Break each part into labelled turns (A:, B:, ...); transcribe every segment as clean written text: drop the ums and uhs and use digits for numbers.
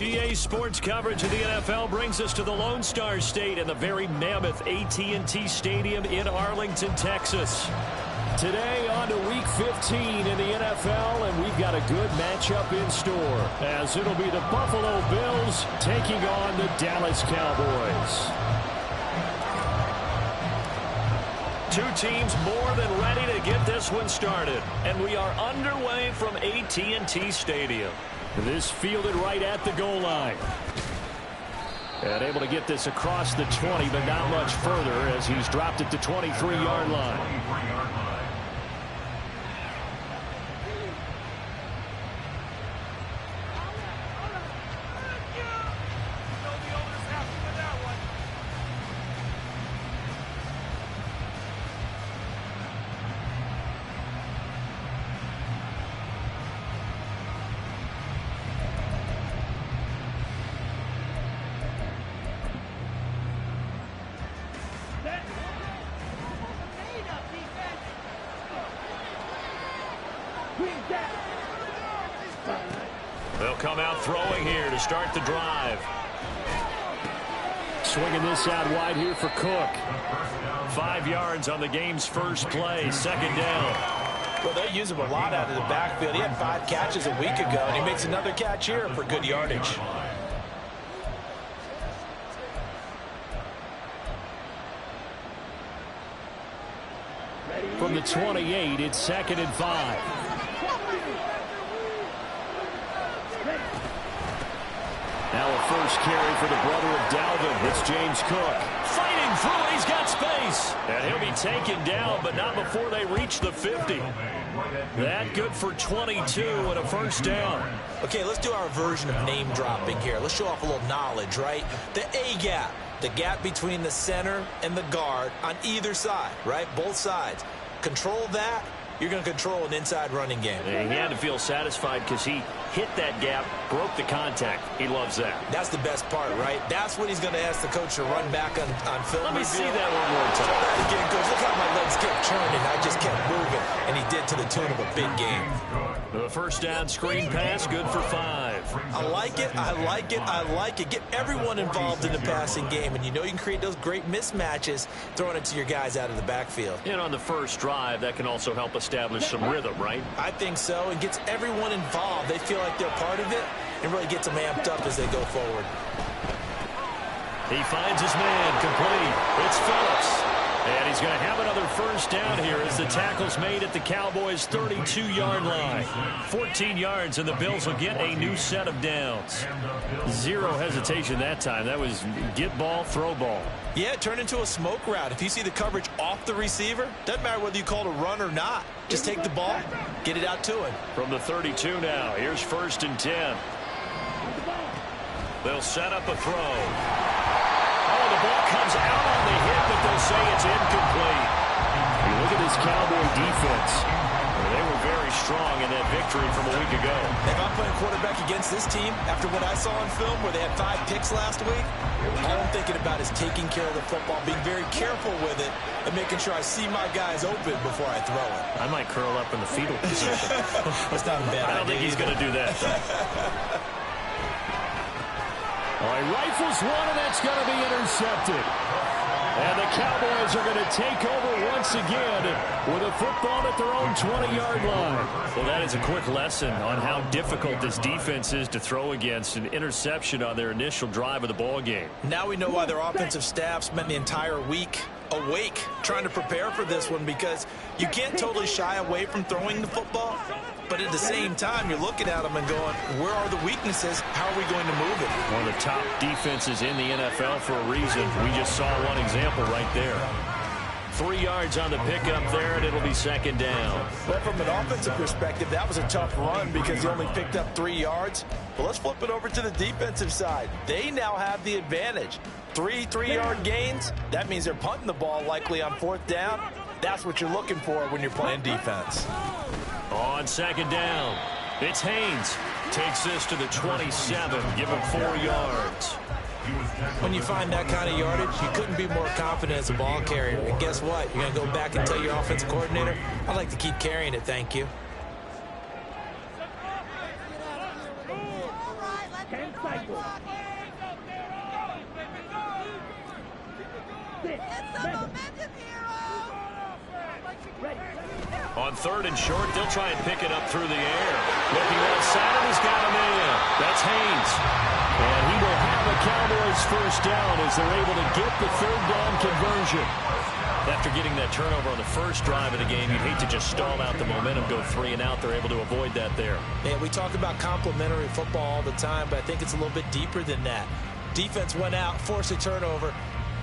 A: EA Sports coverage of the NFL brings us to the Lone Star State and the very mammoth AT&T Stadium in Arlington, Texas. Today on to Week 15 in the NFL, and we've got a good matchup in store, as it'll be the Buffalo Bills taking on the Dallas Cowboys. Two teams more than ready to get this one started, and we are underway from AT&T Stadium. This fielded right at the goal line. And able to get this across the 20, but not much further as he's dropped it to 23-yard line. They'll come out throwing here to start the drive. Swinging this out wide here for Cook. 5 yards on the game's first play, second down.
B: Well, they use him a lot out of the backfield. He had 5 catches a week ago, and he makes another catch here for good yardage.
A: From the 28, it's second and 5. Now a first carry for the brother of Dalvin. It's James Cook. Fighting through, he's got space. And he'll be taken down, but not before they reach the 50. That good for 22 and a first down.
B: Okay, let's do our version of name dropping here. Let's show off a little knowledge, right? The A-gap, the gap between the center and the guard on either side, right? Both sides. Control that, you're going to control an inside running game.
A: And he had to feel satisfied because he hit that gap, broke the contact. He loves that.
B: That's the best part, right? That's when he's going to ask the coach to run back on film.
A: Let me see that one more time.
B: Try that again, coach. Look how my legs kept churning. I just kept moving, and he did to the tune of a big game.
A: The first down screen pass, good for 5.
B: I like it, I like it, I like it. Get everyone involved in the passing game, and you know you can create those great mismatches throwing it to your guys out of the backfield.
A: And on the first drive, that can also help establish some rhythm, right?
B: I think so. It gets everyone involved. They feel like they're part of it, and really gets them amped up as they go forward.
A: He finds his man, complete. It's Phillips. And he's going to have another first down here as the tackle's made at the Cowboys' 32-yard line. 14 yards, and the Bills will get a new set of downs. Zero hesitation that time. That was get ball, throw ball.
B: Yeah, it turned into a smoke route. If you see the coverage off the receiver, doesn't matter whether you call it a run or not. Just take the ball, get it out to him.
A: From the 32 now, here's first and 10. They'll set up a throw. Oh, the ball comes out on the hit, but they'll say it's incomplete. You look at this Cowboy defense. They were very strong in that victory from a week ago.
B: If I'm playing quarterback against this team, after what I saw on film where they had 5 picks last week, all I'm thinking about is taking care of the football, being very careful with it, and making sure I see my guys open before I throw it.
A: I might curl up in the fetal position.
B: That's not a bad idea.
A: I don't think he's going to do that, though. All right, rifles one, and that's going to be intercepted. And the Cowboys are going to take over once again with a football at their own 20-yard line. Well, that is a quick lesson on how difficult this defense is to throw against. An interception on their initial drive of the ball game.
B: Now we know why their offensive staff spent the entire week awake trying to prepare for this one, because you can't totally shy away from throwing the football, but at the same time you're looking at them and going, where are the weaknesses? How are we going to move it?
A: One of the top defenses in the NFL for a reason. We just saw one example right there. 3 yards on the pickup there, and it'll be second down.
B: Well, from an offensive perspective, that was a tough run because he only picked up 3 yards. But let's flip it over to the defensive side. They now have the advantage. 3 3-yard gains, that means they're punting the ball likely on 4th down. That's what you're looking for when you're playing defense.
A: On second down, it's Haynes. Takes this to the 27, give him 4 yards.
B: When you find that kind of yardage, you couldn't be more confident as a ball carrier. And guess what? You're going to go back and tell your offensive coordinator, I'd like to keep carrying it, thank you.
A: On 3rd and short, they'll try and pick it up through the air. Looking outside, and he's got him in. That's Haynes. And he will have a Cowboys first down as they're able to get the 3rd down conversion. After getting that turnover on the first drive of the game, you'd hate to just stall out the momentum, go 3 and out. They're able to avoid that there.
B: Yeah, we talk about complementary football all the time, but I think it's a little bit deeper than that. Defense went out, forced a turnover,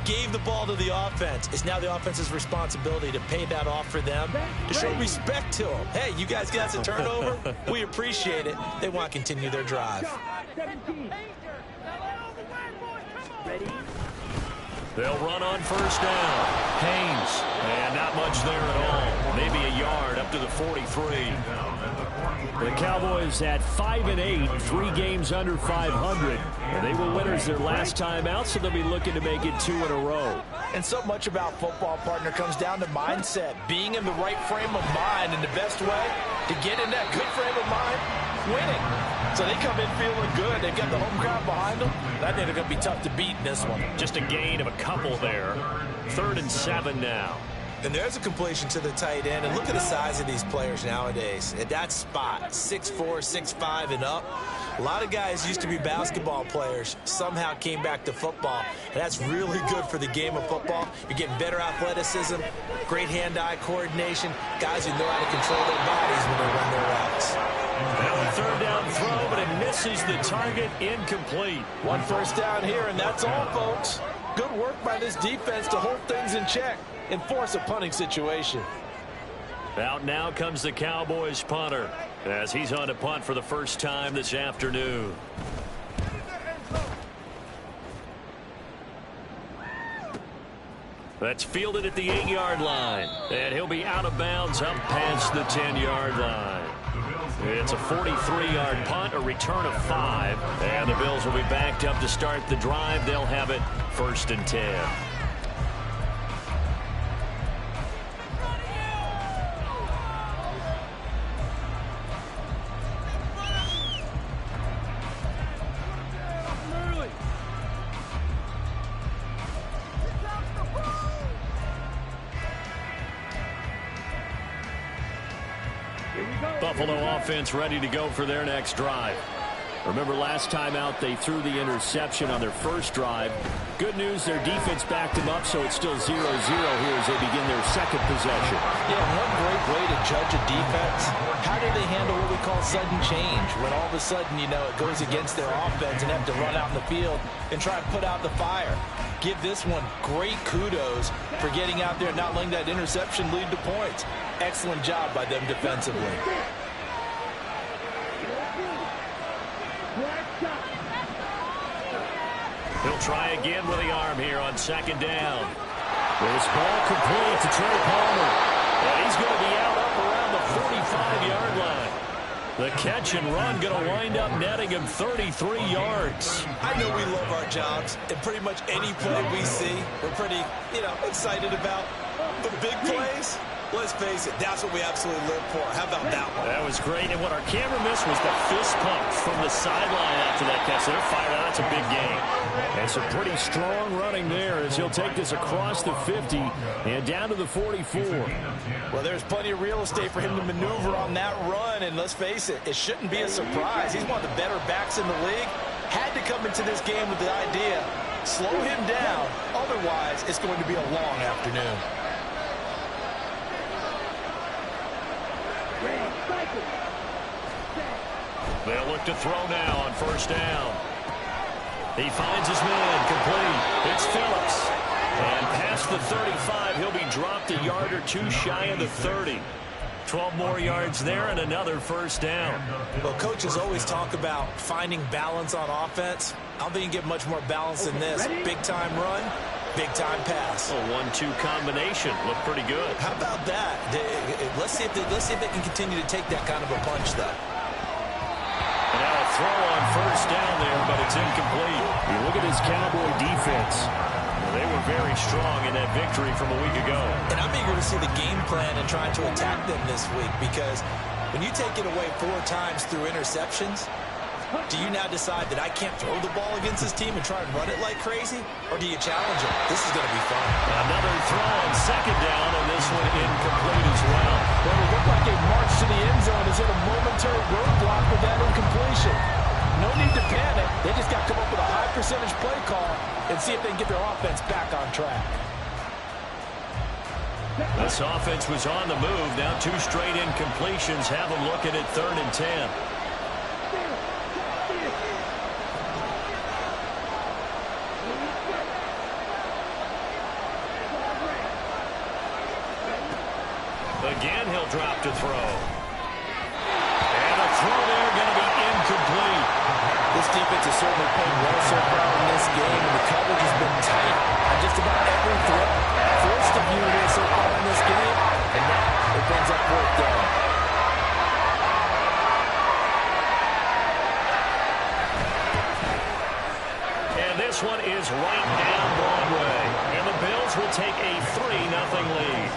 B: gave the ball to the offense. It's now the offense's responsibility to pay that off for them, to show respect to them. Hey, you guys got a turnover? We appreciate it. They want to continue their drive.
A: They'll run on first down. Haynes, and not much there at all. Maybe a yard up to the 43. The Cowboys at 5-8, 3 games under 500. And they were winners their last time out, so they'll be looking to make it 2 in a row.
B: And so much about football, partner, comes down to mindset. Being in the right frame of mind, and the best way to get in that good frame of mind, winning. So they come in feeling good. They've got the home crowd behind them. I think they're going to be tough to beat in this one.
A: Just a gain of a couple there. 3rd and 7 now.
B: And there's a completion to the tight end. And look at the size of these players nowadays. At that spot, 6'4", 6'5", and up. A lot of guys used to be basketball players, somehow came back to football. And that's really good for the game of football. You're getting better athleticism, great hand-eye coordination, guys who know how to control their bodies when they run their routes.
A: Now a 3rd down throw, but it misses the target, incomplete.
B: 1 first down here, and that's all, folks. Good work by this defense to hold things in check and force a punting situation.
A: Out now comes the Cowboys punter as he's on to punt for the first time this afternoon. That's fielded at the 8-yard line, and he'll be out of bounds up past the 10-yard line. It's a 43-yard punt, a return of 5, and the Bills will be backed up to start the drive. They'll have it 1st and 10. Buffalo offense ready to go for their next drive. Remember last time out they threw the interception on their first drive. Good news, their defense backed them up, so it's still 0-0 here as they begin their second possession.
B: Yeah, one great way to judge a defense, how do they handle what we call sudden change? When all of a sudden, you know, it goes against their offense and have to run out in the field and try and put out the fire. Give this one great kudos for getting out there and not letting that interception lead to points. Excellent job by them defensively.
A: He'll try again with the arm here on 2nd down. This ball complete to Trey Palmer. And he's going to be out up around the 45-yard line. The catch and run going to wind up netting him 33 yards.
B: I know we love our jobs, and pretty much any play we see, we're pretty, excited about. The big plays, let's face it, that's what we absolutely live for. How about that one?
A: That was great, and what our camera missed was the fist pump from the sideline after that catch. So they're fired out. That's a big gain. And some pretty strong running there as he'll take this across the 50 and down to the 44.
B: Well, there's plenty of real estate for him to maneuver on that run, and let's face it, it shouldn't be a surprise. He's one of the better backs in the league. Had to come into this game with the idea, slow him down, otherwise it's going to be a long afternoon.
A: They'll look to throw now on 1st down. He finds his man complete. It's Phillips. And past the 35, he'll be dropped a yard or two shy of the 30. 12 more yards there and another first down.
B: Well, coaches always talk about finding balance on offense. I don't think you get much more balance than this. Big-time run, big-time pass.
A: A 1-2 combination. Looked pretty good.
B: How about that? Let's see if they can continue to take that kind of a punch, though.
A: And now a throw on first down there, but it's incomplete. You look at this Cowboy defense. They were very strong in that victory from a week ago.
B: And I'm eager to see the game plan and trying to attack them this week, because when you take it away 4 times through interceptions, do you now decide that I can't throw the ball against this team and try and run it like crazy? Or do you challenge them? This is going to be fun.
A: Another throw on second down, and this one incomplete as well.
C: Well, it looked like a march to the end zone is in a momentary roadblock with that incompletion. No need to panic. They just got to come up with a high percentage play call and see if they can get their offense back on track.
A: This offense was on the move. Now 2 straight incompletions have them looking at 3rd and 10. Again, he'll drop to throw. And a throw there going to be incomplete.
C: This defense has certainly played well so far in this game, and the coverage has been tight on just about every throw. Forced a few here so far in this game, and now it brings up 4th down.
A: And this one is right down Broadway. And the Bills will take a 3-0 lead.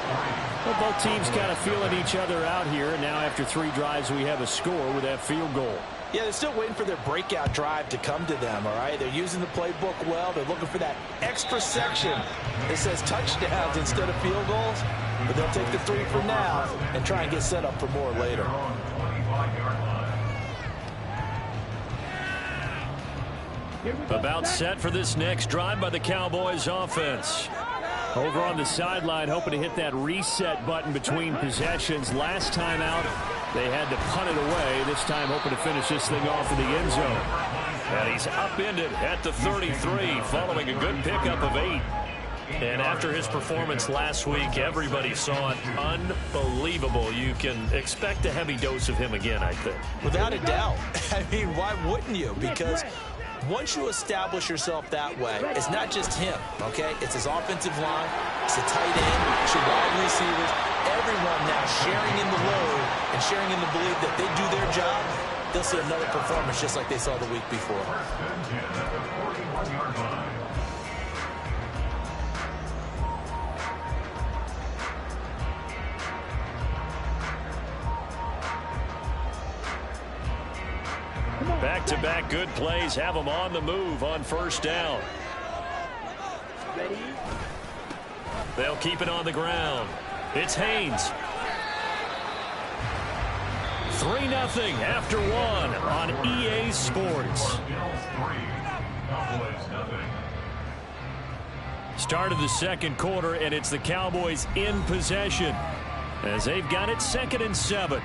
D: Well, both teams kind of feeling each other out here. And now after 3 drives, we have a score with that field goal.
C: Yeah, they're still waiting for their breakout drive to come to them, all right? They're using the playbook well. They're looking for that extra section that says touchdowns instead of field goals. But they'll take the 3 for now and try and get set up for more later.
A: About set for this next drive by the Cowboys offense.
D: Over on the sideline, hoping to hit that reset button between possessions. Last time out, they had to punt it away. This time hoping to finish this thing off in the end zone.
A: And he's upended at the 33 following a good pickup of 8. And after his performance last week, everybody saw it. Unbelievable. You can expect a heavy dose of him again, I think.
B: Without a doubt. I mean, why wouldn't you? Because once you establish yourself that way, it's not just him, okay? It's his offensive line, it's a tight end, it's your wide receivers, everyone now sharing in the load and sharing in the belief that they do their job, they'll see another performance just like they saw the week before.
A: Back-to-back good plays have them on the move on first down. They'll keep it on the ground. It's Haynes. 3-0 after 1 on EA Sports. Start of the second quarter, and it's the Cowboys in possession as they've got it 2nd and 7.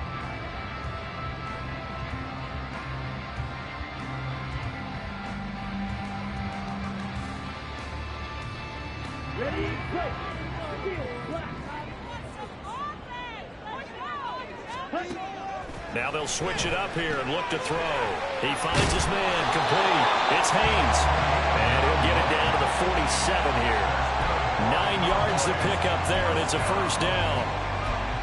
A: Now they'll switch it up here and look to throw. He finds his man complete. It's Haynes. And he'll get it down to the 47 here. 9 yards to pick up there, and it's a first down.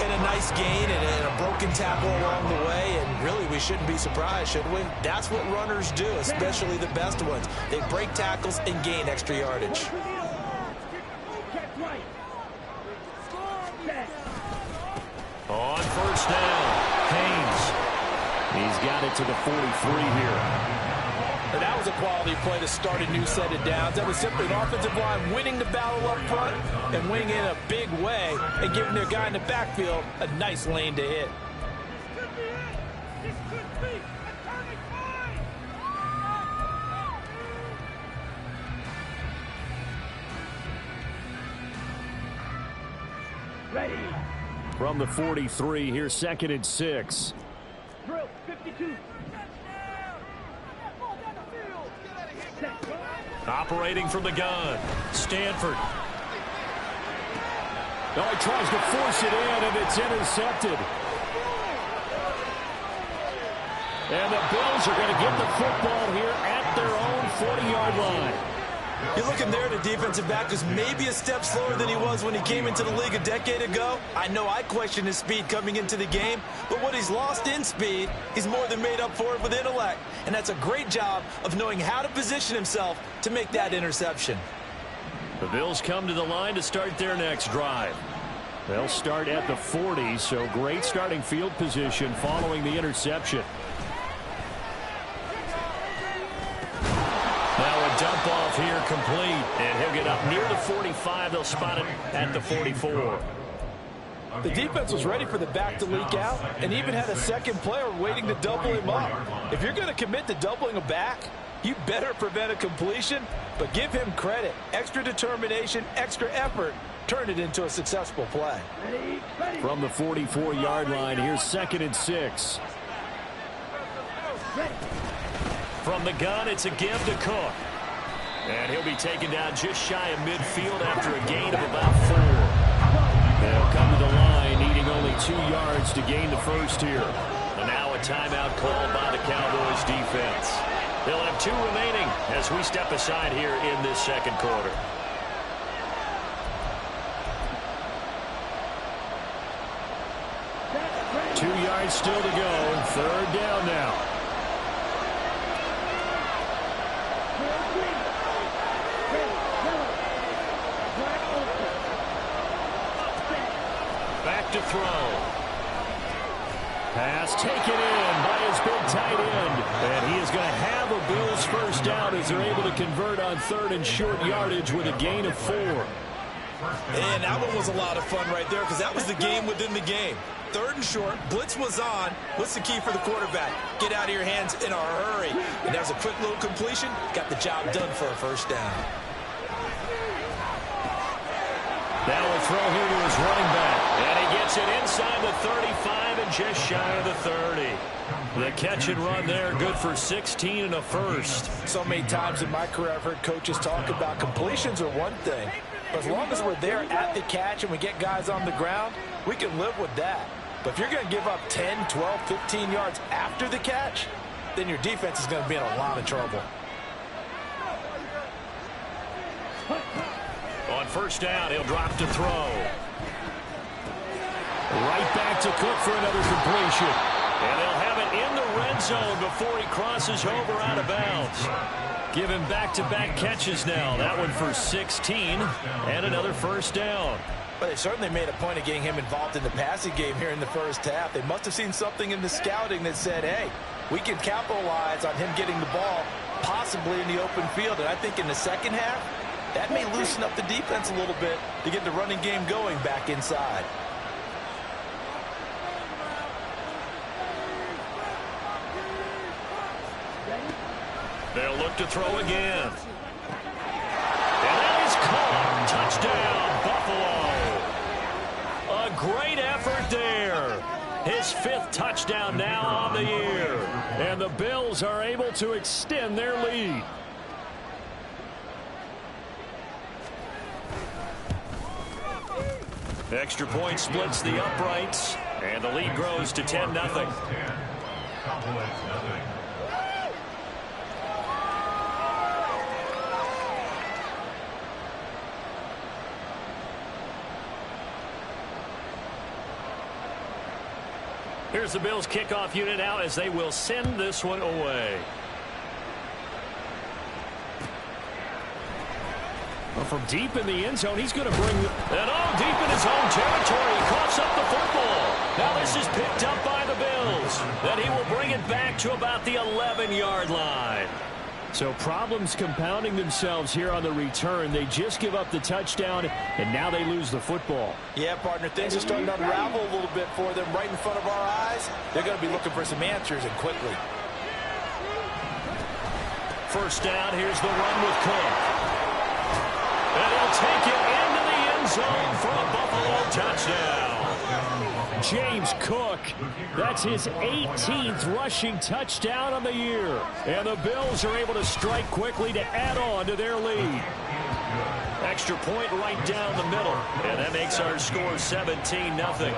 B: And a nice gain and a broken tackle along the way, and really we shouldn't be surprised, should we? That's what runners do, especially the best ones. They break tackles and gain extra yardage.
A: On first down, Haynes. He's got it to the 43 here.
C: And that was a quality play to start a new set of downs. That was simply an offensive line winning the battle up front and winning in a big way and giving their guy in the backfield a nice lane to hit.
D: From the 43, here's 2nd and 6.
E: Drill 52.
A: Operating from the gun, Stanford.
D: Oh, he tries to force it in, and it's intercepted. And the Bills are going to get the football here at their own 40-yard line.
B: You're looking there at a defensive back who's maybe a step slower than he was when he came into the league a decade ago. I know I questioned his speed coming into the game, but what he's lost in speed, he's more than made up for it with intellect. And that's a great job of knowing how to position himself to make that interception.
A: The Bills come to the line to start their next drive. They'll start at the 40, so great starting field position following the interception. Now a dump off here complete, and he'll get up near the 45. They'll spot it at the 44.
C: The defense was ready for the back to leak out and even had a second player waiting to double him up. If you're going to commit to doubling a back, you better prevent a completion, but give him credit. Extra determination, extra effort, turn it into a successful play.
D: From the 44-yard line, here's 2nd and 6.
A: From the gun, it's a give to Cook. And he'll be taken down just shy of midfield after a gain of about 4. They'll come to the line, needing only 2 yards to gain the first here. And now a timeout called by the Cowboys defense. They'll have 2 remaining as we step aside here in this second quarter.
D: Two yards still to go. 3rd down now.
A: Back to throw.
D: Pass taken in by his big tight end. And he is going to have a Bills first down as they're able to convert on 3rd and short yardage with a gain of 4.
B: And that one was a lot of fun right there because that was the game within the game. 3rd and short, blitz was on. What's the key for the quarterback? Get out of your hands in a hurry. And that was a quick little completion. Got the job done for a first down.
A: Now a throw here to his running back. And he gets it inside the 35 and just shy of the 30. The catch and run there, good for 16 and a first.
C: So many times in my career I've heard coaches talk about completions are one thing. But as long as we're there at the catch and we get guys on the ground, we can live with that. But if you're going to give up 10, 12, 15 yards after the catch, then your defense is going to be in a lot of trouble.
A: On first down, he'll drop to throw. Right back to Cook for another completion. And they'll have it in the red zone before he crosses over out of bounds. Give him back-to-back catches now. That one for 16 and another first down.
C: But they certainly made a point of getting him involved in the passing game here in the first half. They must have seen something in the scouting that said, hey, we can capitalize on him getting the ball possibly in the open field. And I think in the second half, that may loosen up the defense a little bit to get the running game going back inside.
A: They'll look to throw again. And that is caught. Touchdown, Buffalo. A great effort there. His 5th touchdown now on the year. And the Bills are able to extend their lead. Extra point splits the uprights, and the lead grows to 10-0. Here's the Bills kickoff unit out as they will send this one away. Well, from deep in the end zone, he's going to bring and deep in his own territory. He coughs up the football. Now this is picked up by the Bills. Then he will bring it back to about the 11-yard line. So problems compounding themselves here on the return. They just give up the touchdown, and now they lose the football.
C: Yeah, partner, things are starting to unravel a little bit for them right in front of our eyes. They're going to be looking for some answers, and quickly.
A: First down, here's the run with Cook. And he'll take it into the end zone for a Buffalo touchdown.
D: James Cook, that's his 18th rushing touchdown on the year. And the Bills are able to strike quickly to add on to their lead.
A: extra point right down the middle. And that makes our score 17-0.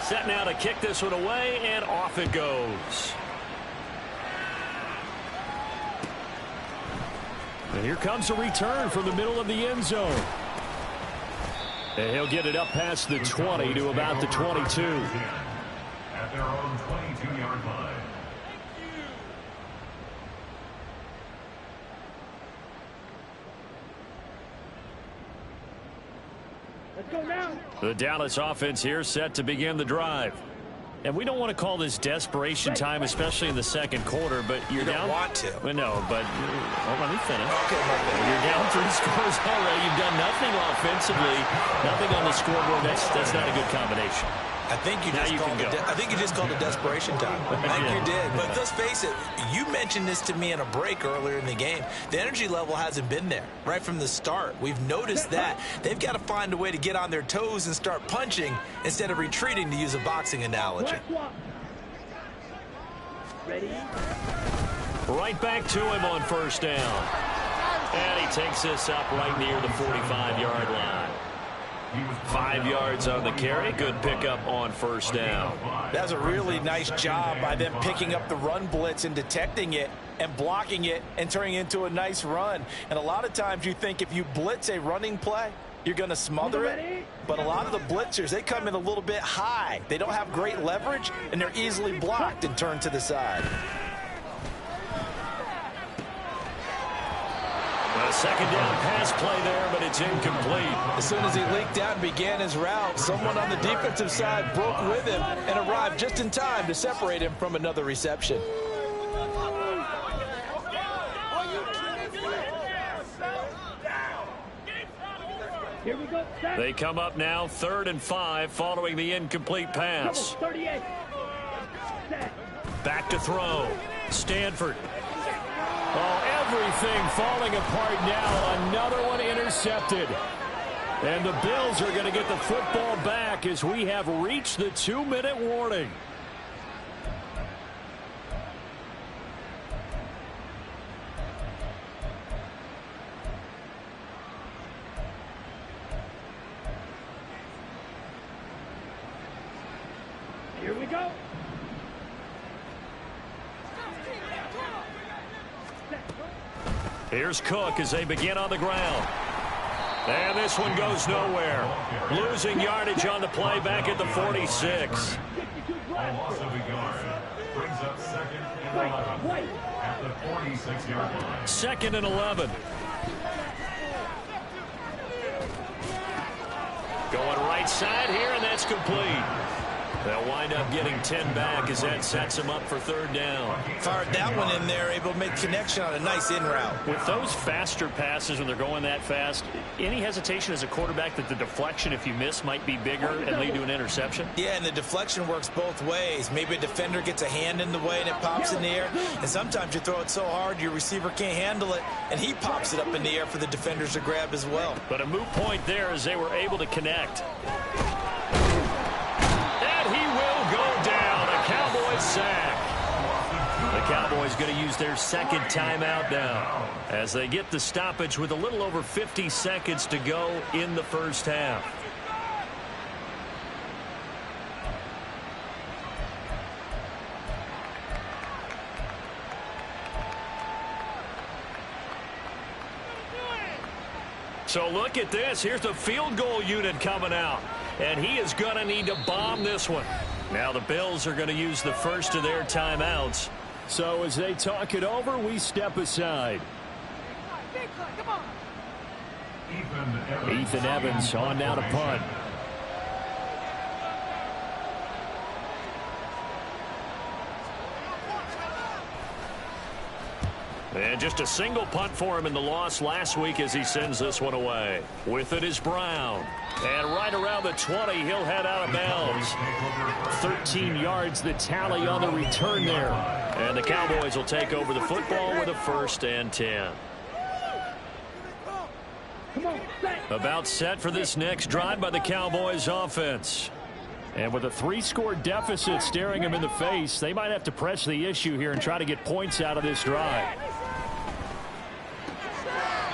A: Set now to kick this one away, and off it goes. And here comes a return from the middle of the end zone. And he'll get it up past the 20 to about the 22.
F: At their own 22-yard line.
E: Let's go now.
A: The Dallas offense here set to begin the drive. And we don't want to call this desperation time, especially in the second quarter, but you're
B: You don't
A: down.
B: want to.
A: Well, no, but let me finish.
B: Okay, my bad.
A: You're down 3 scores already. You've done nothing offensively, nothing on the scoreboard. That's not a good combination.
B: I think you just called it desperation time. I think you did. But let's face it, you mentioned this to me in a break earlier in the game. The energy level hasn't been there right from the start. We've noticed that. They've got to find a way to get on their toes and start punching instead of retreating, to use a boxing analogy.
E: Ready?
A: Right back to him on first down. And he takes this up right near the 45-yard line. 5 yards on the carry. Good pickup on first down.
C: That's a really nice job by them picking up the run blitz and detecting it and blocking it and turning it into a nice run. And a lot of times you think if you blitz a running play, you're going to smother it. But a lot of the blitzers, they come in a little bit high. They don't have great leverage, and they're easily blocked and turned to the side.
A: A second down pass play there, but it's incomplete.
C: As soon as he leaked out and began his route, someone on the defensive side broke with him and arrived just in time to separate him from another reception.
E: Here we go. Set.
A: They come up now 3rd and 5 following the incomplete pass.
E: 38. Set.
A: Back to throw. Stanford. Oh, everything falling apart now. Another one intercepted. And the Bills are going to get the football back as we have reached the 2-minute warning.
E: Here we go.
A: Here's Cook as they begin on the ground. And this one goes nowhere. Losing yardage on the play back at the 46.
F: Loss of a yard. Brings up 2nd and 11 at the 46-yard line.
A: 2nd and 11. Going right side here, and that's complete. They'll wind up getting 10 back as that sets them up for 3rd down.
B: Fired that one in there, able to make connection on a nice in route.
D: With those faster passes when they're going that fast, any hesitation as a quarterback that the deflection, if you miss, might be bigger and lead to an interception?
B: Yeah, and the deflection works both ways. Maybe a defender gets a hand in the way and it pops in the air. And sometimes you throw it so hard your receiver can't handle it, and he pops it up in the air for the defenders to grab as well.
D: But a moot point there as they were able to connect.
A: Sack. The Cowboys going to use their 2nd timeout now as they get the stoppage with a little over 50 seconds to go in the first half. So look at this. Here's the field goal unit coming out. And he is going to need to bomb this one. Now the Bills are going to use the first of their timeouts. So as they talk it over, we step aside. Ethan Evans on now to punt. And just a single punt for him in the loss last week as he sends this one away. With it is Brown. And right around the 20, he'll head out of bounds. 13 yards, the tally on the return there. And the Cowboys will take over the football with a 1st and 10. About set for this next drive by the Cowboys offense. And with a 3-score deficit staring him in the face, they might have to press the issue here and try to get points out of this drive.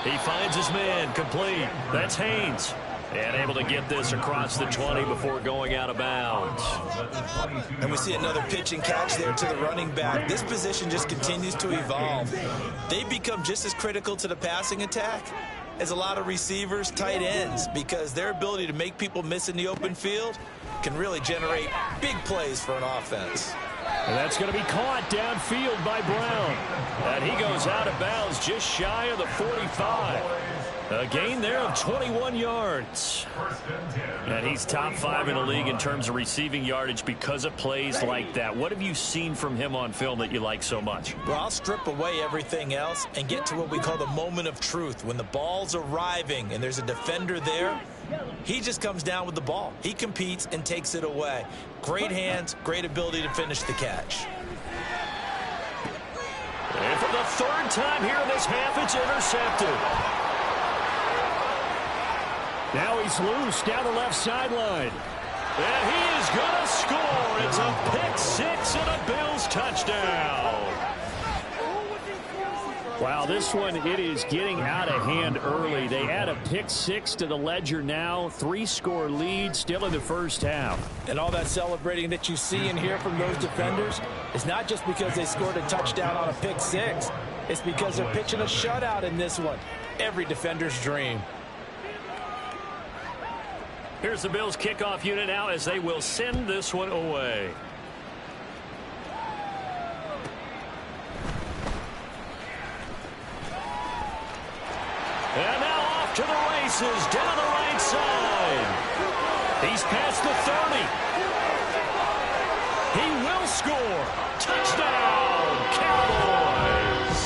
A: He finds his man, complete. That's Haynes. And able to get this across the 20 before going out of bounds.
B: And we see another pitch and catch there to the running back. This position just continues to evolve. They become just as critical to the passing attack as a lot of receivers, tight ends, because their ability to make people miss in the open field can really generate big plays for an offense.
A: And that's going to be caught downfield by Brown. And he goes out of bounds just shy of the 45. A gain there of 21 yards. And he's top 5 in the league in terms of receiving yardage because of plays like that. What have you seen from him on film that you like so much?
B: Well, I'll strip away everything else and get to what we call the moment of truth. When the ball's arriving and there's a defender there, he just comes down with the ball. He competes and takes it away. Great hands, great ability to finish the catch.
A: And for the 3rd time here in this half, it's intercepted. Now he's loose down the left sideline. And he is going to score. It's a pick 6 and a Bills touchdown. Wow, this one, it is getting out of hand early. They add a pick 6 to the ledger now. 3-score lead still in the first half.
C: And all that celebrating that you see and hear from those defenders is not just because they scored a touchdown on a pick 6. It's because they're pitching a shutout in this one. Every defender's dream.
A: Here's the Bills kickoff unit now as they will send this one away. And now off to the races down the right side. He's past the 30. He will score. Touchdown, Cowboys.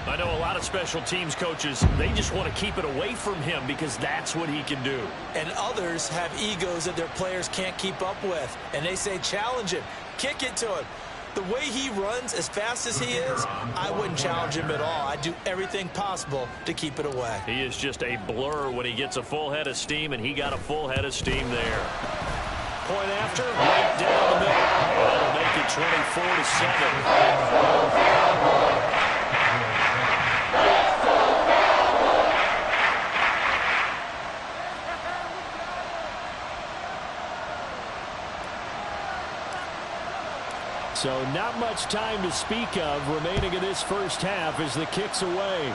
A: I know a lot of special teams coaches, they just want to keep it away from him because that's what he can do.
B: And others have egos that their players can't keep up with. And they say, challenge him, kick it to him. The way he runs as fast as he is, I wouldn't challenge him at all. I'd do everything possible to keep it away.
A: He is just a blur when he gets a full head of steam, and he got a full head of steam there. Point after, right down the middle. That'll make it 24-7. So not much time to speak of remaining in this first half as the kick's away.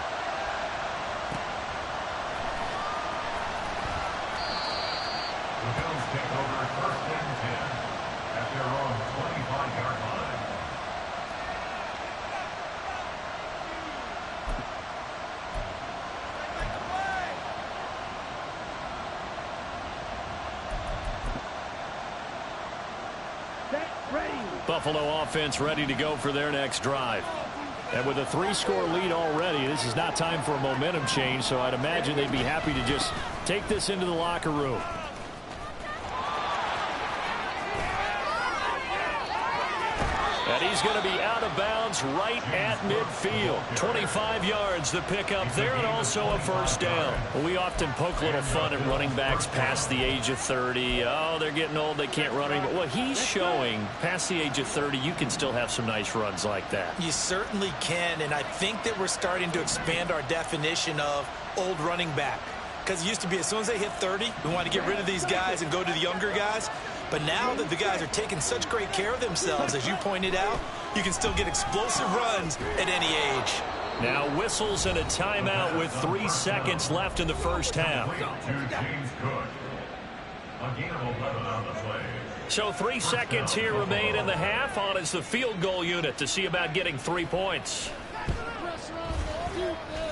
F: The Bills take over 1st and 10 at their own 25-yard line.
A: Buffalo offense ready to go for their next drive. And with a 3-score lead already, this is not time for a momentum change, so I'd imagine they'd be happy to just take this into the locker room. And he's going to be out of bounds right at midfield. 25 yards to pick up there, and also a first down. Well, we often poke a little fun at running backs past the age of 30. Oh, they're getting old, they can't run anymore. Well, he's showing past the age of 30, you can still have some nice runs like that.
B: You certainly can, and I think that we're starting to expand our definition of old running back. Because it used to be as soon as they hit 30, we want to get rid of these guys and go to the younger guys. But now that the guys are taking such great care of themselves, as you pointed out, you can still get explosive runs at any age.
A: Now whistles and a timeout with 3 seconds left in the first half. So 3 seconds here remain in the half. On is the field goal unit to see about getting 3 points.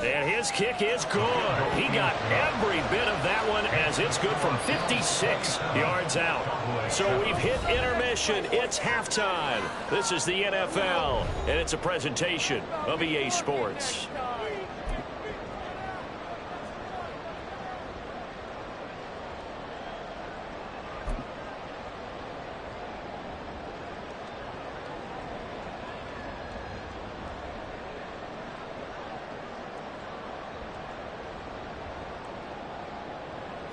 A: And his kick is good. He got every bit of that one as it's good from 56 yards out. So we've hit intermission. It's halftime. This is the NFL, and it's a presentation of EA Sports.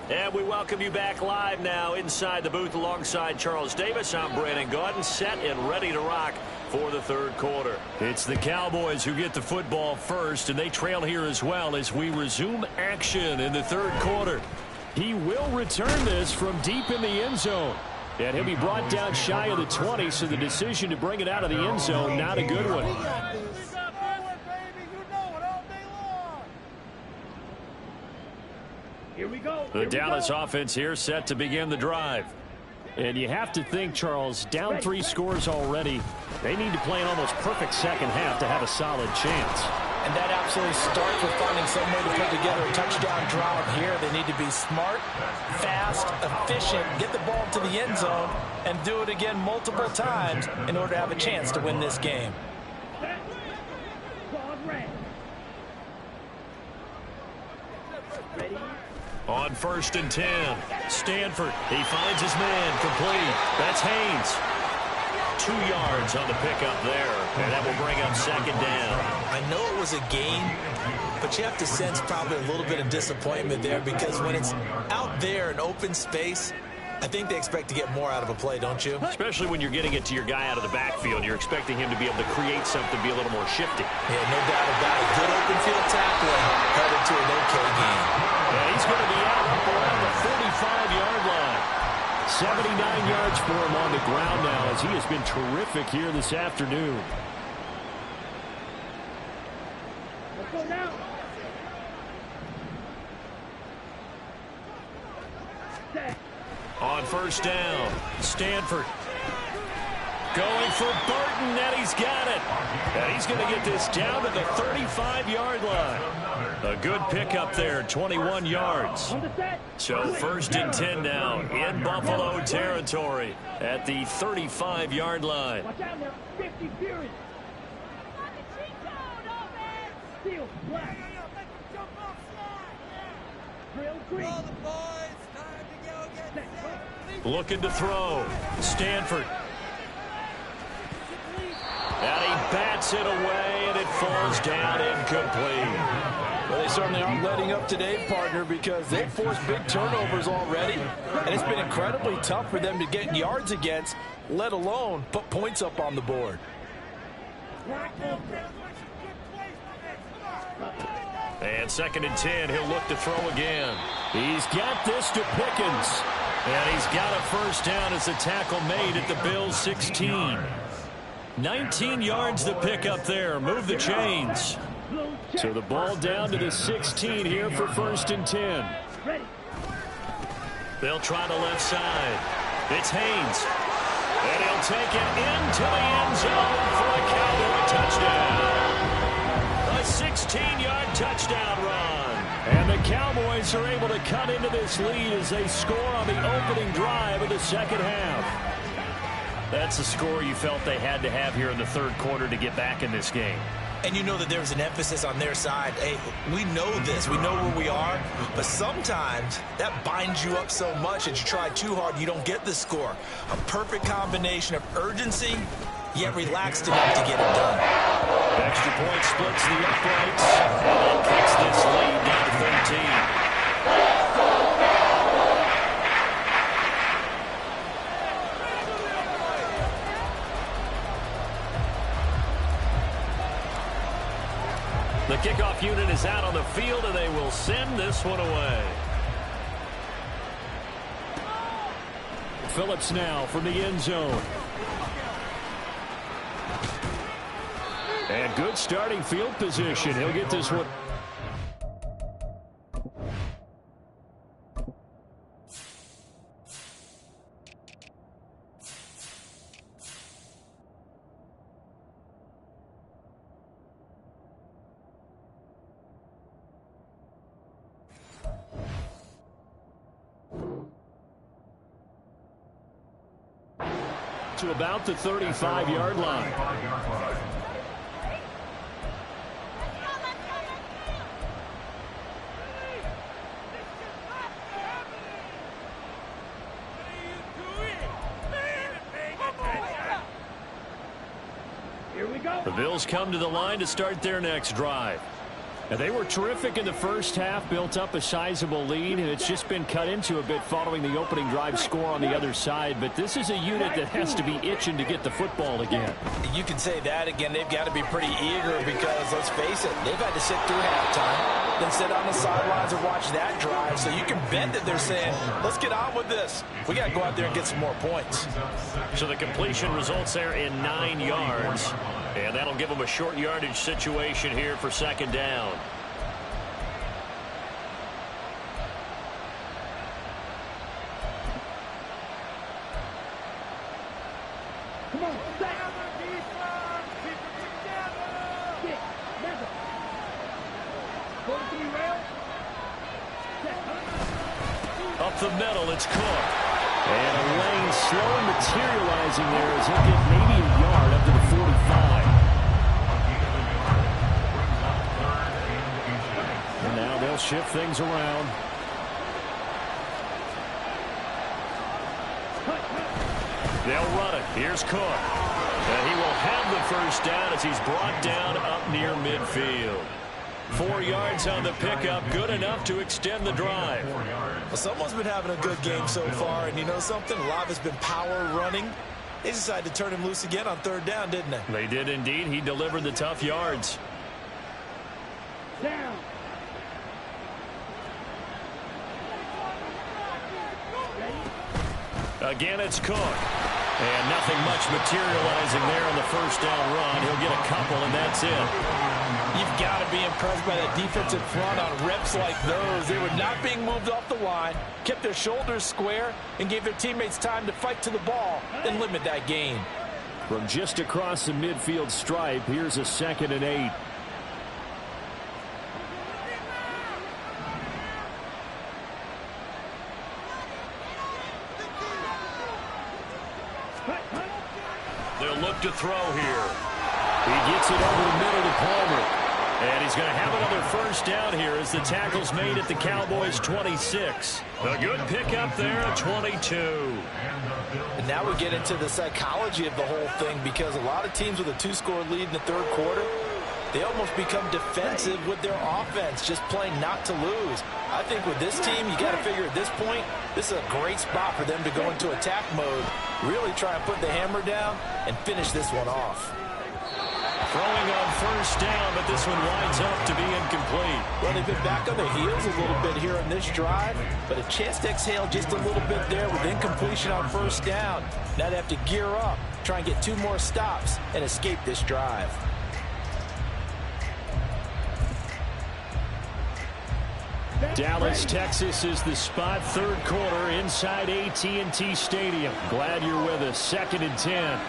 A: And we welcome you back live now inside the booth alongside Charles Davis. I'm Brandon Gaudin, set and ready to rock for the third quarter. It's the Cowboys who get the football first, and they trail here as well as we resume action in the third quarter. He will return this from deep in the end zone. And he'll be brought down shy of the 20, so the decision to bring it out of the end zone, not a good one.
E: Here we go.
A: The Dallas offense here set to begin the drive.
D: And you have to think, Charles, down 3 scores already. They need to play an almost perfect second half to have a solid chance.
C: And that absolutely starts with finding some way to put together a touchdown drive here. They need to be smart, fast, efficient, get the ball to the end zone, and do it again multiple times in order to have a chance to win this game.
A: On 1st and 10, Stanford, he finds his man, complete. That's Haynes. 2 yards on the pickup there, and that will bring up second down.
B: I know it was a gain, but you have to sense probably a little bit of disappointment there because when it's out there in open space, I think they expect to get more out of a play, don't you?
A: Especially when you're getting it to your guy out of the backfield. You're expecting him to be able to create something, be a little more shifty.
B: Yeah, no doubt about it. Good open field tackling, headed to an okay gain.
A: Yeah, he's going to be out up around the 45-yard line. 79 yards for him on the ground now as he has been terrific here this afternoon.
E: Let's go now. Set.
A: On 1st down, Stanford going for Burton, and he's got it. And he's going to get this down to the 35-yard line. A good pickup there, 21 yards. So 1st and 10 now in Buffalo territory at the 35-yard line.
E: Watch out now. 50 Fury. Steel black. Drill green.
A: Looking to throw. Stanford. And he bats it away, and it falls down incomplete.
C: Well, they certainly aren't letting up today, partner, because they've forced big turnovers already, and it's been incredibly tough for them to get yards against, let alone put points up on the board.
A: And 2nd and 10, he'll look to throw again. He's got this to Pickens. And he's got a 1st down as a tackle made at the Bills' 16. 19 yards to pick up there. Move the chains. So the ball down to the 16 here for 1st and 10. They'll try the left side. It's Haynes. And he'll take it into the end zone for a Cowboy touchdown. A 16-yard touchdown run. And the Cowboys are able to cut into this lead as they score on the opening drive of the second half. That's the score you felt they had to have here in the third quarter to get back in this game.
B: And you know that there's an emphasis on their side. Hey, we know this. We know where we are. But sometimes that binds you up so much that you try too hard, you don't get the score. A perfect combination of urgency, yet relaxed enough to get it done.
A: Extra point splits the uprights. And that kicks this lead down to 13. The kickoff unit is out on the field, and they will send this one away. Phillips now from the end zone. And good starting field position. He'll get this one. To about the 35-yard line.
E: Here we go.
A: The Bills come to the line to start their next drive.
D: They were terrific in the first half, built up a sizable lead, and it's just been cut into a bit following the opening drive score on the other side. But this is a unit that has to be itching to get the football again.
C: You can say that again. They've got to be pretty eager because, let's face it, they've had to sit through halftime, then sit on the sidelines and watch that drive. So you can bet that they're saying, let's get on with this. We got to go out there and get some more points.
A: So the completion results there in 9 yards. And that'll give them a short yardage situation here for second down.
E: Come on, set. Six, never. Going to be rail. Set.
A: Up the middle, it's Cook. And a lane slow materializing there as he'll get maybe a yard up to the 45. And now they'll shift things around. They'll run it. Here's Cook. And he will have the first down as he's brought down up near midfield. 4 yards on the pickup, good enough to extend the drive.
B: Well, someone's been having a good game so far, and you know something? A lot of it's been power running. They decided to turn him loose again on third down, didn't they?
A: They did indeed. He delivered the tough yards.
E: Down.
A: Again, it's Cook. And nothing much materializing there on the first down run. He'll get a couple, and that's it.
C: You've got to be impressed by that defensive front on reps like those. They were not being moved off the line, kept their shoulders square, and gave their teammates time to fight to the ball and limit that gain.
D: From just across the midfield stripe, here's a 2nd and 8.
A: They'll look to throw here. He gets it over the middle to Palmer. And he's going to have another first down here as the tackle's made at the Cowboys' 26. A good pickup there at 22.
C: And now we get into the psychology of the whole thing because a lot of teams with a 2-score lead in the third quarter, they almost become defensive with their offense, just playing not to lose. I think with this team, you got to figure at this point, this is a great spot for them to go into attack mode, really try and put the hammer down and finish this one off.
A: Throwing on first down, but this one winds up to be incomplete.
C: Well, they've been back on their heels a little bit here on this drive, but a chance to exhale just a little bit there with incompletion on first down. Now they have to gear up, try and get 2 more stops and escape this drive.
D: Dallas, Texas is the spot. Third quarter inside AT&T Stadium. Glad you're with us. 2nd and 10.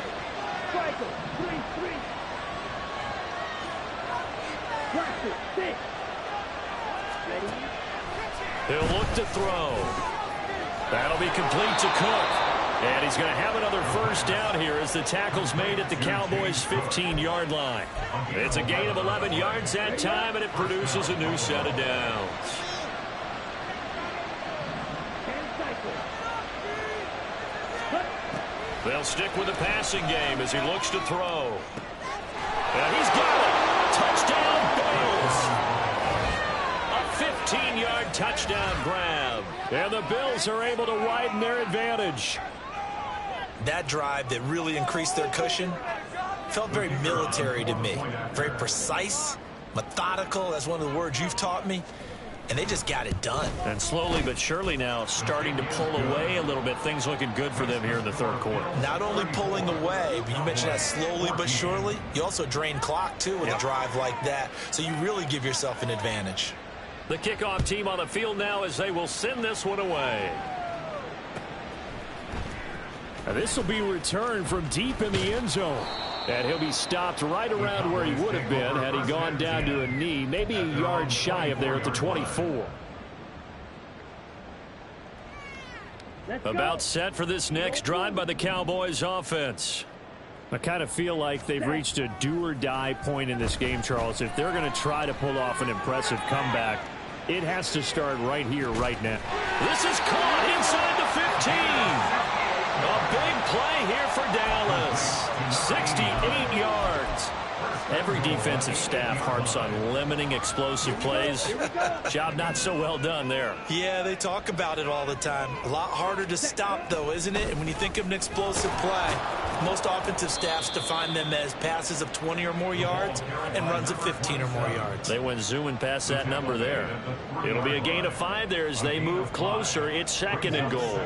E: Cycle. 3-3. Practice. 6. Ready?
A: He'll look to throw. That'll be complete to Cook. And he's going to have another first down here as the tackle's made at the Cowboys' 15-yard line. It's a gain of 11 yards that time, and it produces a new set of downs. They'll stick with the passing game as he looks to throw. And he's got it. Touchdown, Bills. A 15-yard touchdown grab. And the Bills are able to widen their advantage.
B: That drive that really increased their cushion felt very military to me. Very precise, methodical, that's one of the words you've taught me. And they just got it done.
A: And slowly but surely now starting to pull away a little bit. Things looking good for them here in the third quarter.
B: Not only pulling away, but you mentioned that slowly but surely. You also drain clock, too, with a drive like that. So you really give yourself an advantage.
A: The kickoff team on the field now as they will send this one away.
D: This will be returned from deep in the end zone. And he'll be stopped right around where he would have been had he gone down to a knee, maybe a yard shy of there at the 24.
A: About set for this next drive by the Cowboys offense.
D: I kind of feel like they've reached a do-or-die point in this game, Charles. If they're going to try to pull off an impressive comeback, it has to start right here, right now.
A: This is caught inside the 15. A big play here for Dallas. 68 yards. Every defensive staff harps on limiting explosive plays. Job not so well done there.
B: Yeah, they talk about it all the time. A lot harder to stop, though, isn't it? And when you think of an explosive play, most offensive staffs define them as passes of 20 or more yards and runs of 15 or more yards.
A: They went zooming past that number there. It'll be a gain of 5 there as they move closer. It's 2nd and goal.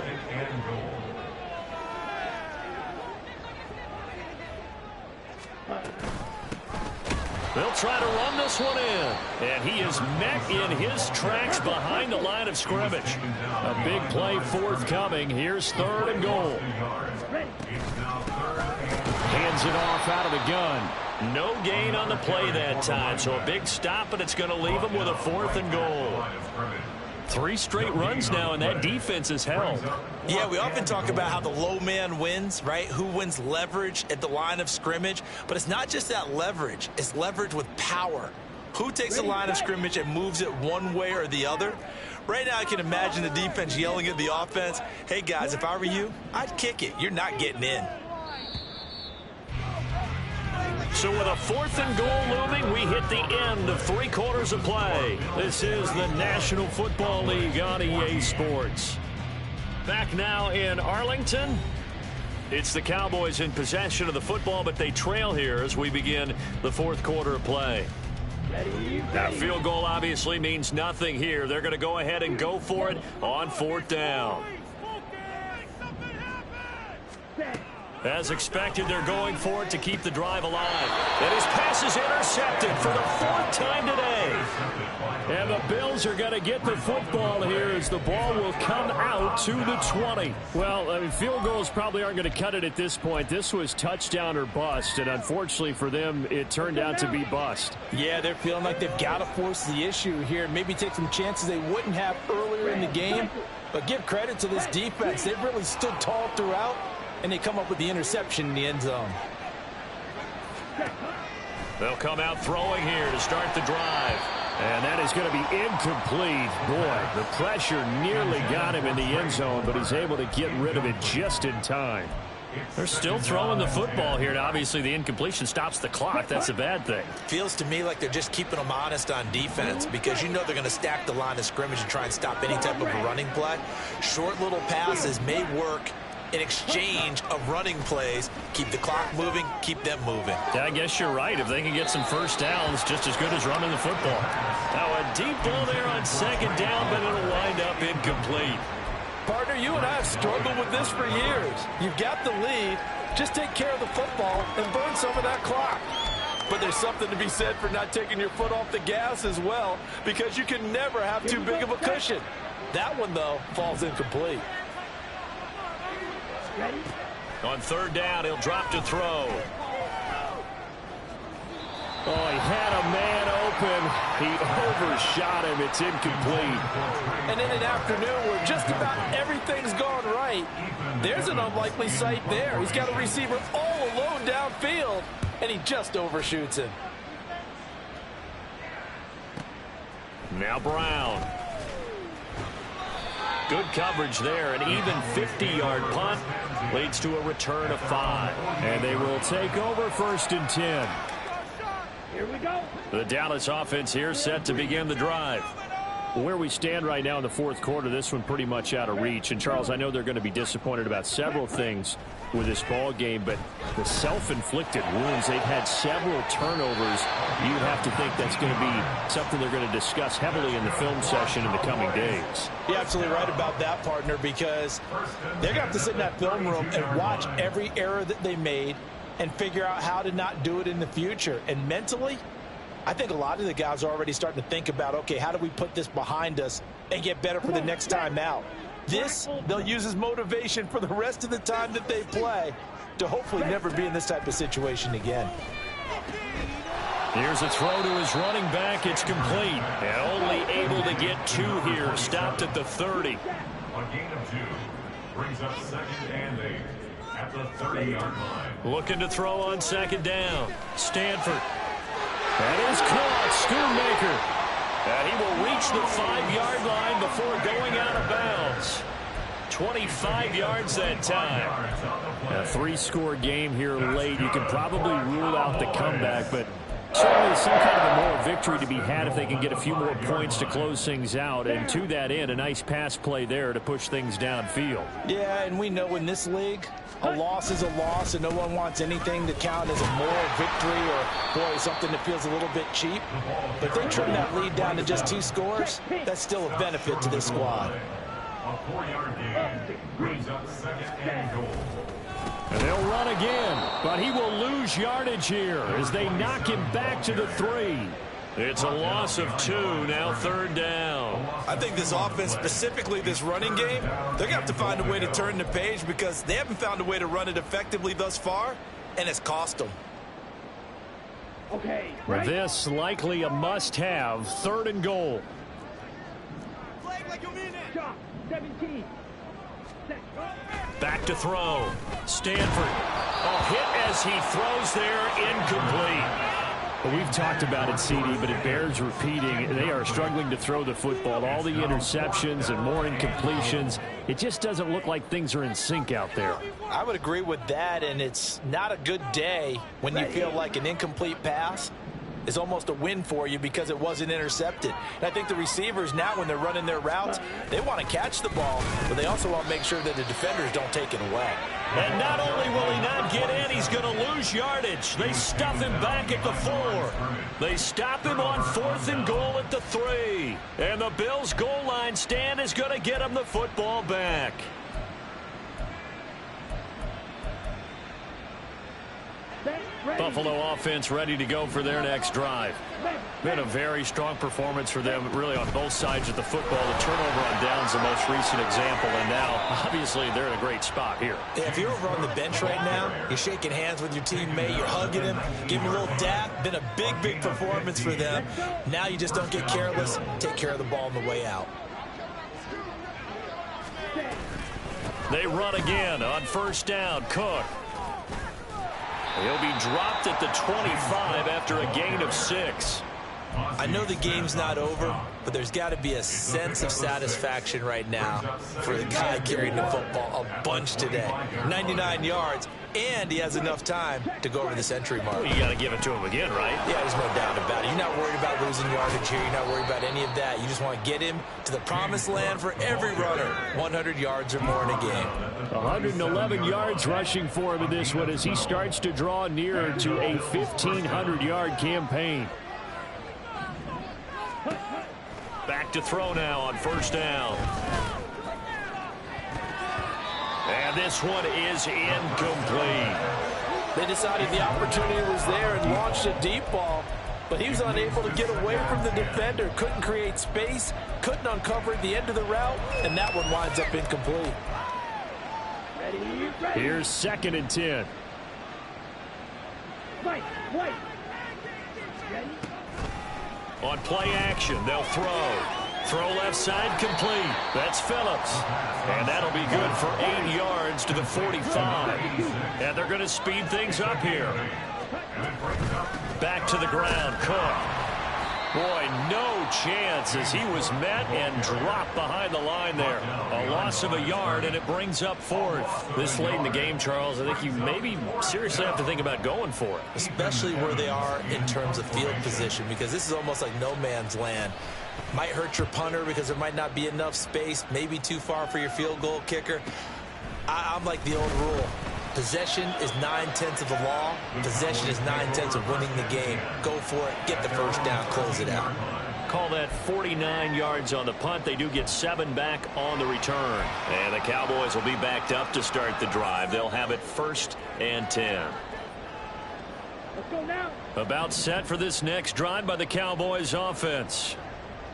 A: They'll try to run this one in. And he is met in his tracks behind the line of scrimmage. A big play forthcoming. Here's 3rd and goal. Hands it off out of the gun. No gain on the play that time. So a big stop, and it's going to leave him with a 4th and goal. 3 straight runs now, and that defense is held.
B: Yeah, we often talk about how the low man wins, right? Who wins leverage at the line of scrimmage. But it's not just that leverage. It's leverage with power. Who takes the line of scrimmage and moves it one way or the other? Right now, I can imagine the defense yelling at the offense, hey, guys, if I were you, I'd kick it. You're not getting in.
A: So with a 4th and goal looming, we hit the end of 3 quarters of play. This is the National Football League on EA Sports. Back now in Arlington. It's the Cowboys in possession of the football, but they trail here as we begin the 4th quarter of play. Now, field goal obviously means nothing here. They're going to go ahead and go for it on 4th down. As expected, they're going for it to keep the drive alive. And his pass is intercepted for the 4th time today. And the Bills are going to get the football here as the ball will come out to the 20. Well, I mean, field goals probably aren't going to cut it at this point. This was touchdown or bust, and unfortunately for them, it turned out to be bust.
C: Yeah, they're feeling like they've got to force the issue here and maybe take some chances they wouldn't have earlier in the game. But give credit to this defense. They've really stood tall throughout, and they come up with the interception in the end zone.
A: They'll come out throwing here to start the drive. And that is going to be incomplete. Boy, the pressure nearly got him in the end zone, but he's able to get rid of it just in time. They're still throwing the football here, and obviously the incompletion stops the clock. That's a bad thing.
B: Feels to me like they're just keeping them honest on defense because you know they're going to stack the line of scrimmage and try and stop any type of a running play. Short little passes may work in exchange of running plays. Keep the clock moving, keep them moving.
A: Yeah, I guess you're right. If they can get some first downs, just as good as running the football. Now a deep ball there on 2nd down, but it'll wind up incomplete.
C: Partner, you and I have struggled with this for years. You've got the lead. Just take care of the football and burn some of that clock. But there's something to be said for not taking your foot off the gas as well, because you can never have too big of a cushion. That one, though, falls incomplete.
A: On 3rd down, he'll drop to throw. Oh, he had a man open. He overshot him. It's incomplete.
C: And in an afternoon where just about everything's gone right, there's an unlikely sight there. He's got a receiver all alone downfield, and he just overshoots him.
A: Now Brown. Good coverage there. An even 50-yard punt leads to a return of 5. And they will take over 1st and 10.
E: Here we go.
A: The Dallas offense here set to begin the drive.
D: Where we stand right now in the 4th quarter, this one pretty much out of reach. And, Charles, I know they're going to be disappointed about several things with this ball game, but the self-inflicted wounds, they've had several turnovers. You'd have to think that's going to be something they're going to discuss heavily in the film session in the coming days.
C: You're absolutely right about that, partner, because they're going to have to sit in that film room and watch every error that they made and figure out how to not do it in the future. And mentally, I think a lot of the guys are already starting to think about, okay, how do we put this behind us and get better for the next time out? This, they'll use as motivation for the rest of the time that they play to hopefully never be in this type of situation again.
A: Here's a throw to his running back. It's complete. And only able to get 2 here. Stopped at the 30.
F: A gain of 2 brings up 2nd and 8 at the 30-yard line.
A: Looking to throw on 2nd down. Stanford. That is caught. Schoonmaker. And he will reach the 5-yard line before going out of bounds. 25 yards that time.
D: A 3-score game here late. You can probably rule out the comeback, but Certainly some kind of a moral victory to be had if they can get a few more points to close things out. And to that end, a nice pass play there to push things downfield.
C: Yeah, and we know in this league, a loss is a loss, and no one wants anything to count as a moral victory or, boy, something that feels a little bit cheap. But if they trim that lead down to just 2 scores, that's still a benefit to this squad.
F: A 4-yard gain brings up 2nd and goal.
D: And they'll run again, but he will lose yardage here as they knock him back to the 3.
A: It's a loss of 2, now 3rd down.
B: I think this offense, specifically this running game, they're going to have to find a way to turn the page because they haven't found a way to run it effectively thus far, and it's cost them.
E: Okay.
D: This likely a must-have, 3rd and goal.
E: Flag like you mean it. 17.
A: Back to throw. Stanford. Hit as he throws there, incomplete.
D: Well, we've talked about it, CD, but it bears repeating. They are struggling to throw the football. All the interceptions and more incompletions. It just doesn't look like things are in sync out there.
C: I would agree with that, and it's not a good day when you feel like an incomplete pass is almost a win for you because it wasn't intercepted. And I think the receivers now, when they're running their routes, they want to catch the ball, but they also want to make sure that the defenders don't take it away.
A: And not only will he not get in, he's going to lose yardage. They stuff him back at the 4. They stop him on 4th and goal at the 3. And the Bills' goal line stand is going to get him the football back. Buffalo offense ready to go for their next drive. Been a very strong performance for them, really, on both sides of the football. The turnover on downs the most recent example, and now, obviously, they're in a great spot here.
B: Yeah, if you're over on the bench right now, you're shaking hands with your teammate, you're hugging him, giving him a little dap. Been a big, big performance for them. Now you just don't get careless. Take care of the ball on the way out.
A: They run again on 1st down. Cook. He'll be dropped at the 25 after a gain of 6.
B: I know the game's not over, but there's got to be a sense of satisfaction right now for the guy carrying the football a bunch today. 99 yards, and he has enough time to go over the century mark.
A: Well, you got to give it to him again, right?
B: Yeah, there's no doubt about it. You're not worried about losing yardage here. You're not worried about any of that. You just want to get him to the promised land for every runner. 100 yards or more in a game.
D: 111 yards rushing for him in this one as he starts to draw nearer to a 1,500-yard campaign.
A: Back to throw now on 1st down. And this one is incomplete.
C: They decided the opportunity was there and launched a deep ball, but he was unable to get away from the defender. Couldn't create space, couldn't uncover the end of the route, and that one winds up incomplete.
D: Here's 2nd and 10.
E: Wait.
A: On play action, they'll throw. Throw left side, complete. That's Phillips. And that'll be good for 8 yards to the 45. And they're going to speed things up here. Back to the ground, Cook. Boy, no chance as he was met and dropped behind the line there. A loss of a yard, and it brings up 4th. This late in the game, Charles, I think you maybe seriously have to think about going for it.
B: Especially where they are in terms of field position, because this is almost like no man's land. Might hurt your punter because there might not be enough space, maybe too far for your field goal kicker. I'm like the old rule. Possession is 9/10 of the law. Possession is 9/10 of winning the game. Go for it. Get the 1st down. Close it out.
A: Call that 49 yards on the punt. They do get 7 back on the return. And the Cowboys will be backed up to start the drive. They'll have it 1st and 10.
E: Let's go now.
A: About set for this next drive by the Cowboys offense.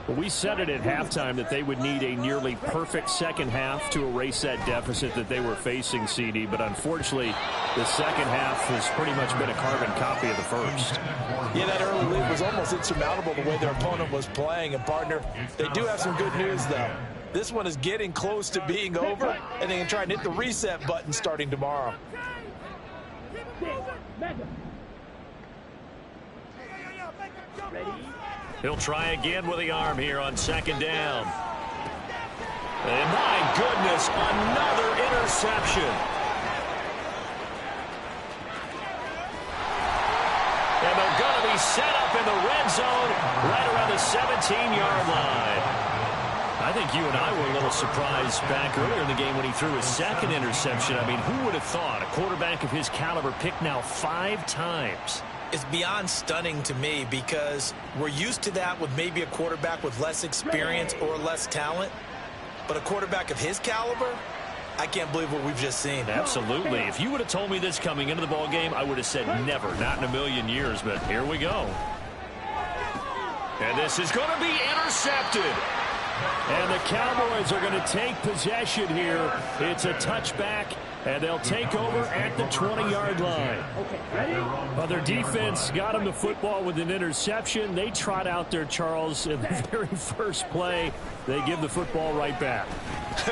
D: Well, we said it at halftime that they would need a nearly perfect second half to erase that deficit that they were facing, CD. But unfortunately, the second half has pretty much been a carbon copy of the first.
C: Yeah, that early lead was almost insurmountable the way their opponent was playing. And, partner, they do have some good news, though. This one is getting close to being over, and they can try and hit the reset button starting tomorrow.
A: He'll try again with the arm here on 2nd down. And my goodness, another interception. And they're going to be he's set up in the red zone right around the 17-yard line. I think you and I were a little surprised back earlier in the game when he threw his second interception. I mean, who would have thought a quarterback of his caliber picked now 5 times?
B: It's beyond stunning to me because we're used to that with maybe a quarterback with less experience or less talent. But a quarterback of his caliber, I can't believe what we've just seen.
A: Absolutely. If you would have told me this coming into the ball game, I would have said never, not in a million years. But here we go. And this is going to be intercepted. And the Cowboys are going to take possession here. It's a touchback, and they'll take over at the 20-yard line. Well, their defense got them the football with an interception. They trot out there, Charles, in the very first play. They give the football right back.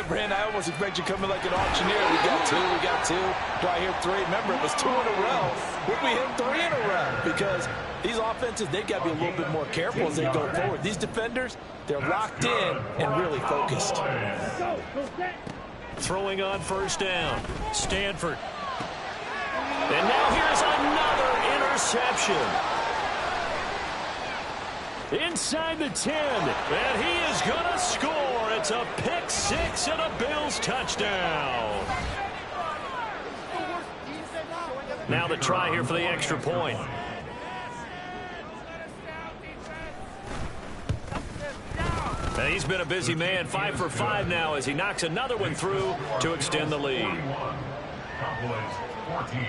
C: Brand, I almost expect you coming like an auctioneer. We got 2, we got 2. Do I hear 3? Remember, it was 2 in a row. Would we hit 3 in a row? Because these offenses, they've got to be a little bit more careful as they go forward. These defenders, they're locked in and really focused.
A: Throwing on first down, Stanford. And now here's another interception. Inside the 10, and he is going to score. It's a pick 6 and a Bills touchdown. Now the try here for the extra point. And he's been a busy man, 5 for 5 now as he knocks another one through to extend the lead.
F: Cowboys 14.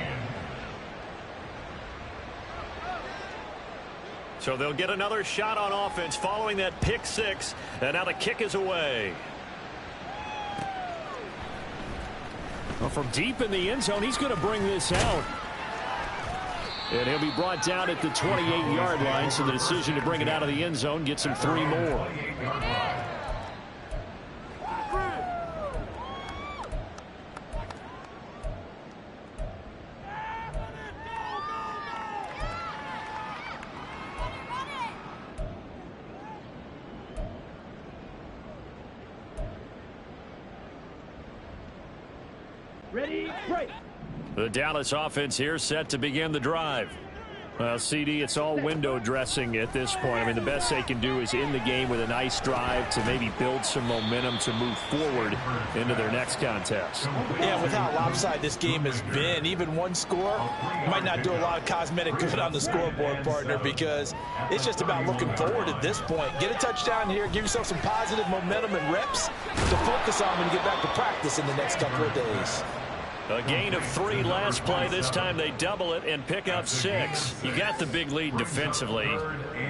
A: So they'll get another shot on offense following that pick 6. And now the kick is away. Well, from deep in the end zone, he's going to bring this out. And he'll be brought down at the 28-yard line, so the decision to bring it out of the end zone gets him 3 more.
E: Ready, break.
A: The Dallas offense here set to begin the drive. Well, CD, it's all window dressing at this point. I mean, the best they can do is end the game with a nice drive to maybe build some momentum to move forward into their next contest.
C: Yeah, with how lopsided this game has been, even one score might not do a lot of cosmetic good on the scoreboard, partner, because it's just about looking forward at this point. Get a touchdown here, give yourself some positive momentum and reps to focus on when you get back to practice in the next couple of days.
A: A gain of 3 last play. This time they double it and pick up 6. You got the big lead defensively.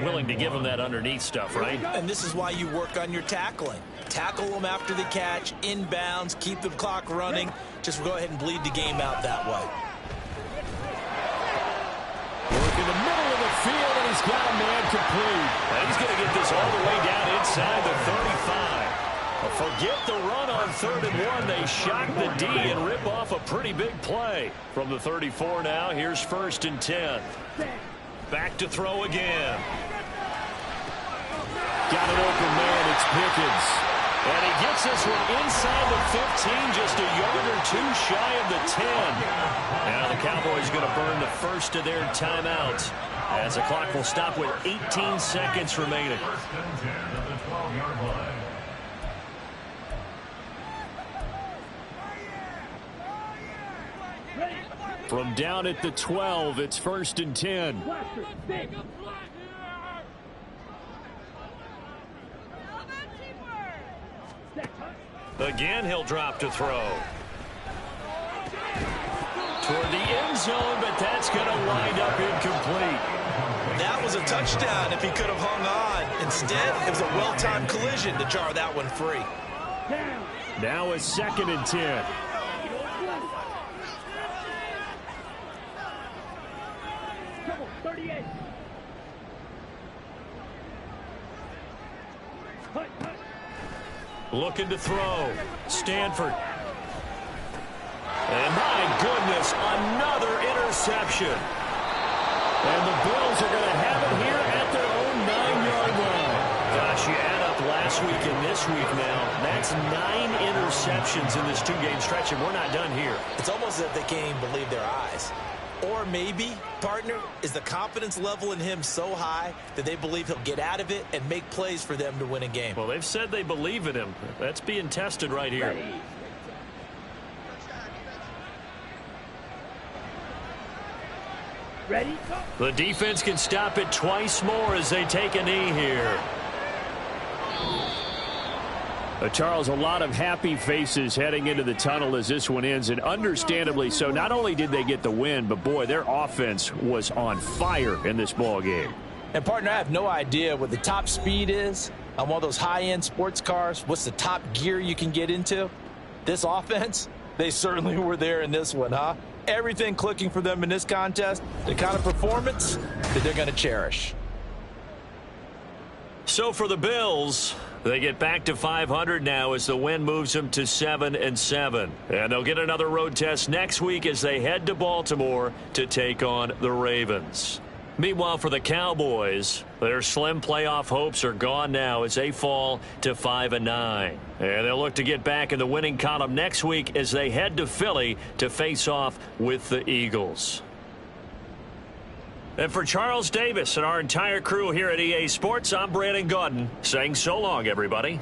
A: Willing to give them that underneath stuff, right?
B: And this is why you work on your tackling. Tackle them after the catch, inbounds, keep the clock running. Just go ahead and bleed the game out that way.
A: Work in the middle of the field, and he's got a man complete. And he's going to get this all the way down inside the 35. Forget the run on 3rd and 1. They shock the D and rip off a pretty big play. From the 34 now, here's 1st and 10. Back to throw again. Got an open man, it's Pickens. And he gets this one inside the 15, just a yard or 2 shy of the 10. Now the Cowboys going to burn the first of their timeouts as the clock will stop with 18 seconds remaining.
F: 1st and 10 at the 12-yard line.
A: From down at the 12, it's 1st and 10. Again, he'll drop to throw. Toward the end zone, but that's going to wind up incomplete.
B: That was a touchdown if he could have hung on. Instead, it was a well-timed collision to jar that one free.
A: Now it's 2nd and 10. Looking to throw. Stanford. And my goodness, another interception. And the Bills are going to have it here at their own 9-yard line. Gosh, you add up last week and this week now. That's 9 interceptions in this 2-game stretch, and we're not done here.
B: It's almost as if they can't even believe their eyes. Or maybe, partner, is the confidence level in him so high that they believe he'll get out of it and make plays for them to win a game.
A: Well, they've said they believe in him. That's being tested right here.
E: Ready?
A: The defense can stop it twice more as they take a knee here.
D: Charles, a lot of happy faces heading into the tunnel as this one ends, and understandably so. Not only did they get the win, but, boy, their offense was on fire in this ball game.
C: And, partner, I have no idea what the top speed is on one of those high-end sports cars. What's the top gear you can get into? This offense, they certainly were there in this one, huh? Everything clicking for them in this contest, the kind of performance that they're going to cherish.
A: So for the Bills, they get back to 500 now as the win moves them to 7-7. And they'll get another road test next week as they head to Baltimore to take on the Ravens. Meanwhile, for the Cowboys, their slim playoff hopes are gone now as they fall to 5-9. And they'll look to get back in the winning column next week as they head to Philly to face off with the Eagles. And for Charles Davis and our entire crew here at EA Sports, I'm Brandon Gaudin saying so long, everybody.